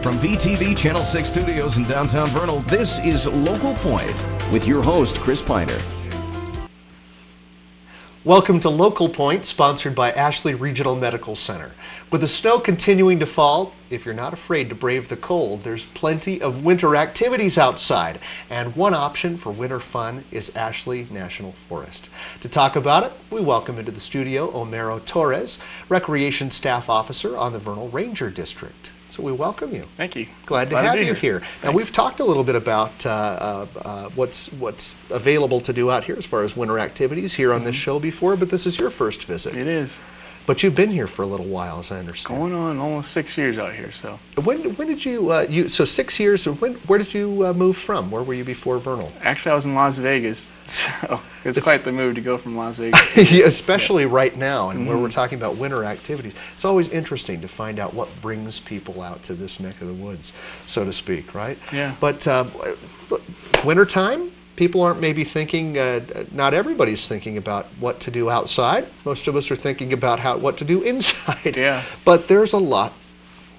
From VTV Channel 6 Studios in downtown Vernal, this is Local Point with your host, Chris Piner. Welcome to Local Point, sponsored by Ashley Regional Medical Center. With the snow continuing to fall, if you're not afraid to brave the cold, there's plenty of winter activities outside. And one option for winter fun is Ashley National Forest. To talk about it, we welcome into the studio Omero Torres, Recreation Staff Officer on the Vernal Ranger District. So we welcome you. Thank you. Glad to have you here. Thanks. Now, we've talked a little bit about what's available to do out here as far as winter activities here on this show before, but this is your first visit. It is. But you've been here for a little while, as I understand. Going on almost 6 years out here. So When did you, so 6 years, where did you move from? Where were you before Vernal? actually, I was in Las Vegas, so it's quite the move to go from Las Vegas. Especially right now, and where we're talking about winter activities. It's always interesting to find out what brings people out to this neck of the woods, so to speak, right? Yeah. But wintertime, people aren't maybe thinking, not everybody's thinking about what to do outside. Most of us are thinking about what to do inside. Yeah. But there's a lot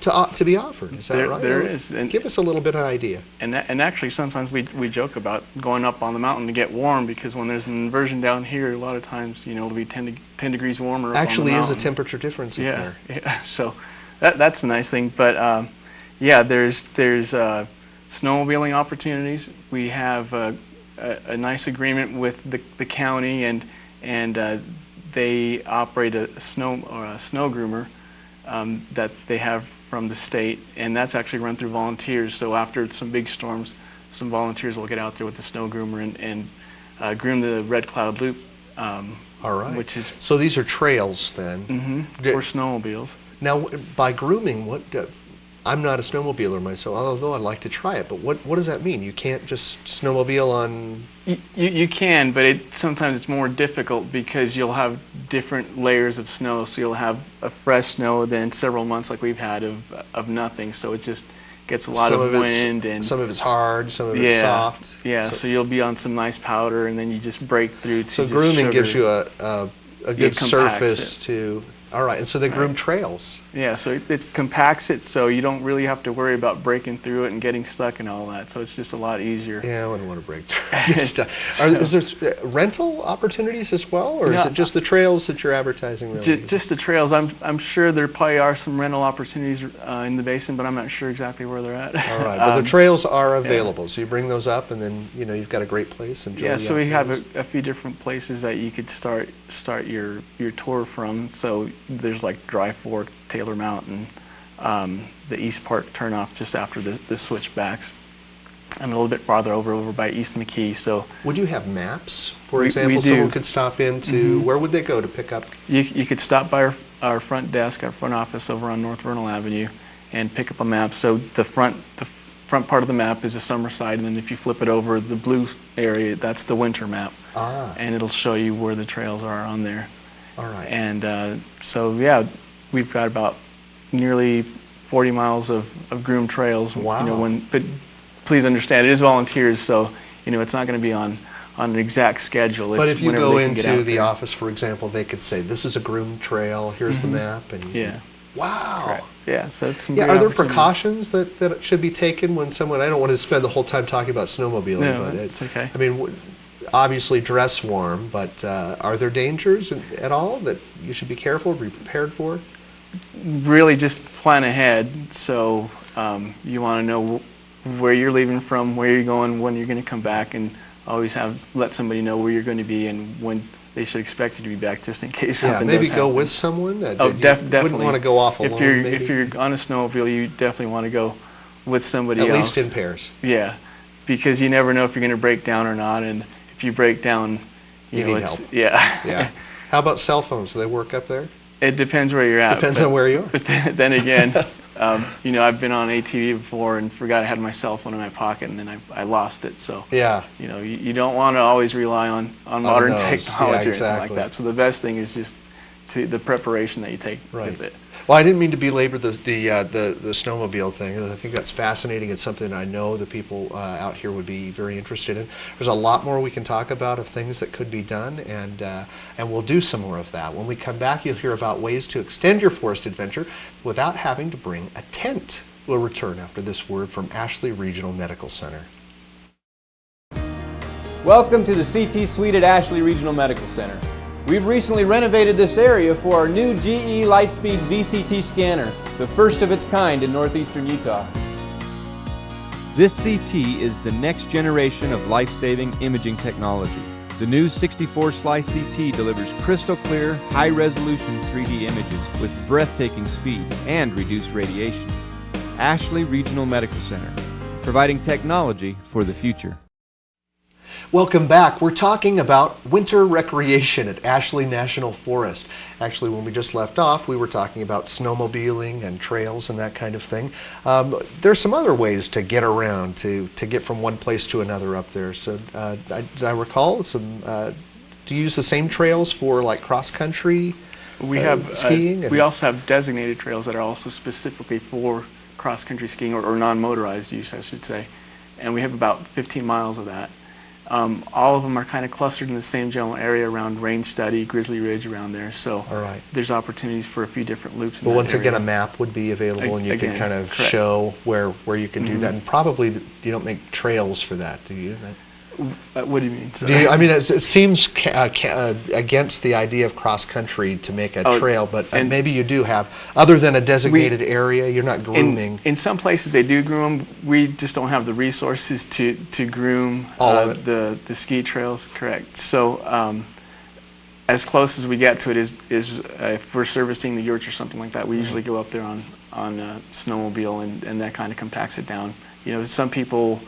to be offered, is that right? There is. And give us a little bit of idea. And actually, sometimes we joke about going up on the mountain to get warm, because when there's an inversion down here, a lot of times, it'll be 10 degrees warmer up Actually on the is a mountain. temperature difference in there. Yeah, so that's a nice thing. But yeah, there's snowmobiling opportunities. We have a nice agreement with the county, and they operate a snow groomer that they have from the state, and that's actually run through volunteers. So after some big storms, some volunteers will get out there with the snow groomer and groom the Red Cloud Loop. All right. Which is so these are trails then. for snowmobiles. Now, by grooming, I'm not a snowmobiler myself, although I'd like to try it. But what does that mean? You can't just snowmobile on? You can, but sometimes it's more difficult because you'll have different layers of snow. So you'll have a fresh snow, then several months like we've had of nothing. So it just gets a lot of wind, and some of it's hard, some of it's soft. Yeah, so you'll be on some nice powder, and then you just break through to So just grooming sugar. gives you a good surface it. to. All right, and so they groom trails. Yeah, so it compacts it, so you don't really have to worry about breaking through it and getting stuck and all that. So it's just a lot easier. Yeah, I wouldn't want to break through. Get stuck. Is there rental opportunities as well, or is it just the trails that you're advertising? Really? Just the trails. I'm sure there probably are some rental opportunities in the basin, but I'm not sure exactly where they're at. All right, but the trails are available, so you bring those up, and then you've got a great place. Enjoy. Yeah, so we have a few different places that you could start your tour from. So there's like Dry Fork, Taylor Mountain, the East Park turnoff just after the switchbacks, and a little bit farther over by East McKee. So would you have maps, for example? Someone could stop into, where would they go to pick up? You could stop by our front desk, our front office over on North Vernal Avenue, and pick up a map. So the front part of the map is the summer side, and then if you flip it over, the blue area, that's the winter map. And it'll show you where the trails are on there. All right. And so yeah, we've got about nearly 40 miles of groomed trails. Wow. But please understand, it is volunteers, so it's not going to be on an exact schedule. But if you go into the office, for example, they could say, "This is a groomed trail. Here's the map." And wow. Right. Yeah. So it's some are there precautions that should be taken when someone? I don't want to spend the whole time talking about snowmobiling, but it's okay. I mean, obviously dress warm, but are there dangers at all that you should be careful, be prepared for? Really, just plan ahead. So you want to know where you're leaving from, where you're going, when you're going to come back, and always let somebody know where you're going to be and when they should expect you to be back, just in case something maybe does happen. go with someone. Definitely. Wouldn't want to go off alone. If you're on a snowmobile, you definitely want to go with somebody else. At least in pairs. Yeah, because you never know if you're going to break down or not, and if you break down, you need help. Yeah. How about cell phones? Do they work up there? It depends where you're at. Depends on where you are. But then again, I've been on ATV before and forgot I had my cell phone in my pocket, and then I lost it. So you don't want to always rely on modern technology or anything like that. So the best thing is just the preparation that you take with it. Well, I didn't mean to belabor the snowmobile thing. I think that's fascinating. It's something I know the people out here would be very interested in. There's a lot more we can talk about of things that could be done, and we'll do some more of that. When we come back, you'll hear about ways to extend your forest adventure without having to bring a tent. We'll return after this word from Ashley Regional Medical Center. Welcome to the CT Suite at Ashley Regional Medical Center. We've recently renovated this area for our new GE Lightspeed VCT scanner, the first of its kind in northeastern Utah. This CT is the next generation of life-saving imaging technology. The new 64-slice CT delivers crystal clear, high-resolution 3D images with breathtaking speed and reduced radiation. Ashley Regional Medical Center, providing technology for the future. Welcome back. We're talking about winter recreation at Ashley National Forest. Actually, when we just left off, we were talking about snowmobiling and trails and that kind of thing. There's some other ways to get around, to get from one place to another up there. So, as I recall, do you use the same trails for like cross-country skiing? We also have designated trails that are also specifically for cross-country skiing or non-motorized use, I should say. And we have about 15 miles of that. All of them are kind of clustered in the same general area around Rain Study, Grizzly Ridge, around there. So there's opportunities for a few different loops in that once area. again, a map would be available, and you can kind of correct. show where you can do that. And probably you don't make trails for that, do you? What do you mean? I mean, it seems against the idea of cross-country to make a trail, but maybe you do have, other than a designated area, you're not grooming. In some places they do groom them. We just don't have the resources to groom the ski trails, correct. So as close as we get to it is if we're servicing the yurts or something like that, we usually go up there on a snowmobile, and that kind of compacts it down. You know, some people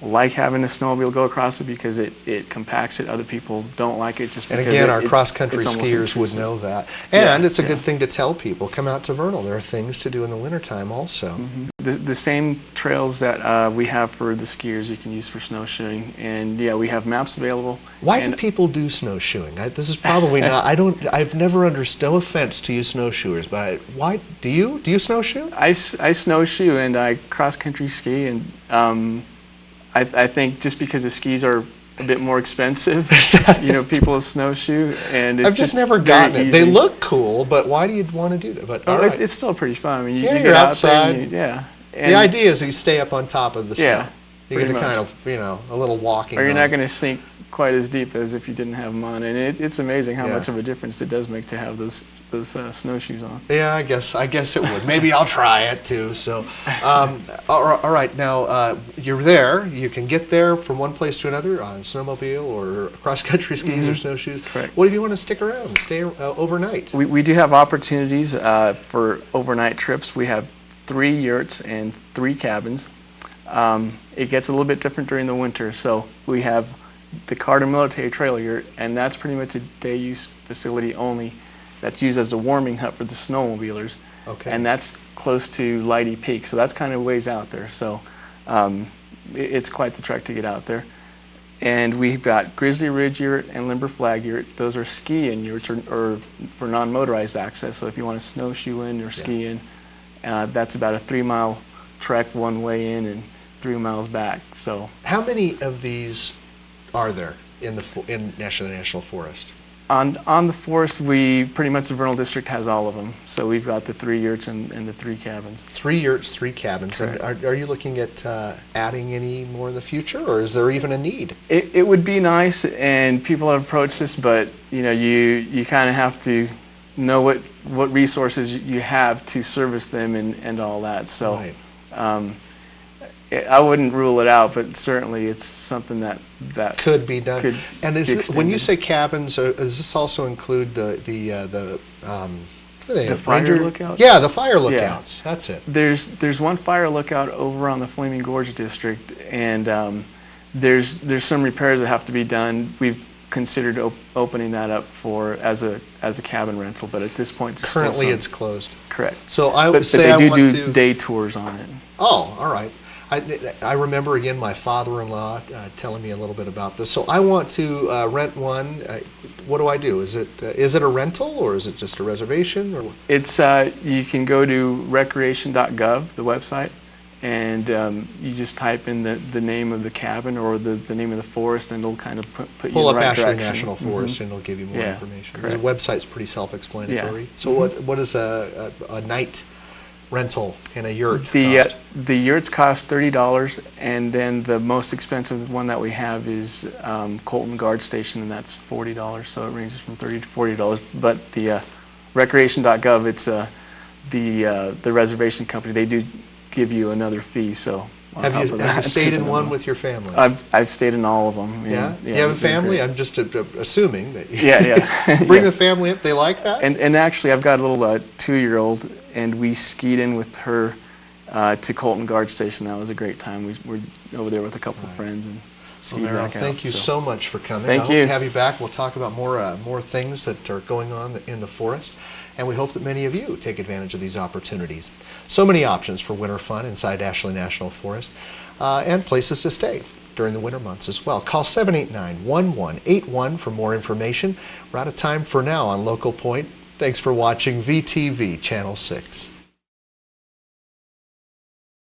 like having a snowmobile go across it because it compacts it. Other people don't like it just because. And again, our cross-country skiers would know that. And it's a good thing to tell people, come out to Vernal. There are things to do in the wintertime also. The same trails that we have for the skiers you can use for snowshoeing. And yeah, we have maps available. Why do people do snowshoeing? This is probably not, I've never understood, no offense to you snowshoers, but why, do you snowshoe? I snowshoe and I cross-country ski, and I think just because the skis are a bit more expensive, you know, people snowshoe, and it's I've just never gotten it. They look cool, but why do you want to do that? But it's still pretty fun. I mean, you you're get outside. Out there the idea is you stay up on top of the snow. Yeah, you get to kind of, you know, a little walking. Or you're not going to sink quite as deep as if you didn't have them on, and it's amazing how much of a difference it does make to have those snowshoes on. Yeah, I guess it would. Maybe I'll try it too. So, all right. Now you're there. You can get there from one place to another on snowmobile or cross-country skis or snowshoes. Correct. What if you want to stick around and stay overnight? We do have opportunities for overnight trips. We have 3 yurts and 3 cabins. It gets a little bit different during the winter. So we have the Carter Military Trail Yurt, and that's pretty much a day-use facility only. That's used as the warming hut for the snowmobilers. Okay. And that's close to Leidy Peak, so that's kind of ways out there. So it's quite the trek to get out there. And we've got Grizzly Ridge Yurt and Limber Flag Yurt. Those are ski-in yurts or for non-motorized access. So if you want to snowshoe in or ski in, that's about a 3-mile trek one way in and 3 miles back. So how many of these are there in National Forest? On the forest, we pretty much the Vernal District has all of them. So we've got the 3 yurts and the 3 cabins. 3 yurts, 3 cabins. Correct. And are you looking at adding any more in the future, or is there even a need? It would be nice, and people have approached us, but you know, you kind of have to know what resources you have to service them and all that. So Right. I wouldn't rule it out, but certainly it's something that could be done. Could and be when you extended. say cabins, does this also include the fire lookouts? Yeah, the fire lookouts. That's it. There's one fire lookout over on the Flaming Gorge District, and there's some repairs that have to be done. We've considered opening that up as a cabin rental, but at this point there's Currently, still some. it's closed. Correct. So I would But say they I do want do to. day tours on it. Oh, all right. I remember again my father-in-law telling me a little bit about this. So I want to rent one. What do I do? Is it a rental, or is it just a reservation? Or It's you can go to recreation.gov, the website, and you just type in the name of the cabin or the name of the forest, and it'll kind of put you pull in up the right Ashley direction. National Forest, and it'll give you more Yeah, information. correct. The website's pretty self-explanatory. Yeah. So what is a night rental in a yurt The cost? yurts cost $30, and then the most expensive one that we have is Colton Guard Station, and that's $40. So it ranges from $30 to $40. But the recreation.gov, it's the reservation company. They do give you another fee. So on top of Have you that, stayed there's in one another with your family? I've stayed in all of them. Yeah? Yeah, You have a they've been family? great. I'm just assuming that you Yeah. bring Yeah. the family up. They like that? And actually, I've got a little 2-year-old, and we skied in with her to Colton Guard Station. That was a great time. We were over there with a couple of friends and skied Omero, back out. thank you so much for coming. Thank I hope you. to have you back. We'll talk about more things that are going on in the forest, and we hope that many of you take advantage of these opportunities. So many options for winter fun inside Ashley National Forest, and places to stay during the winter months as well. Call 789-1181 for more information. We're out of time for now on Local Point. Thanks for watching VTV Channel 6.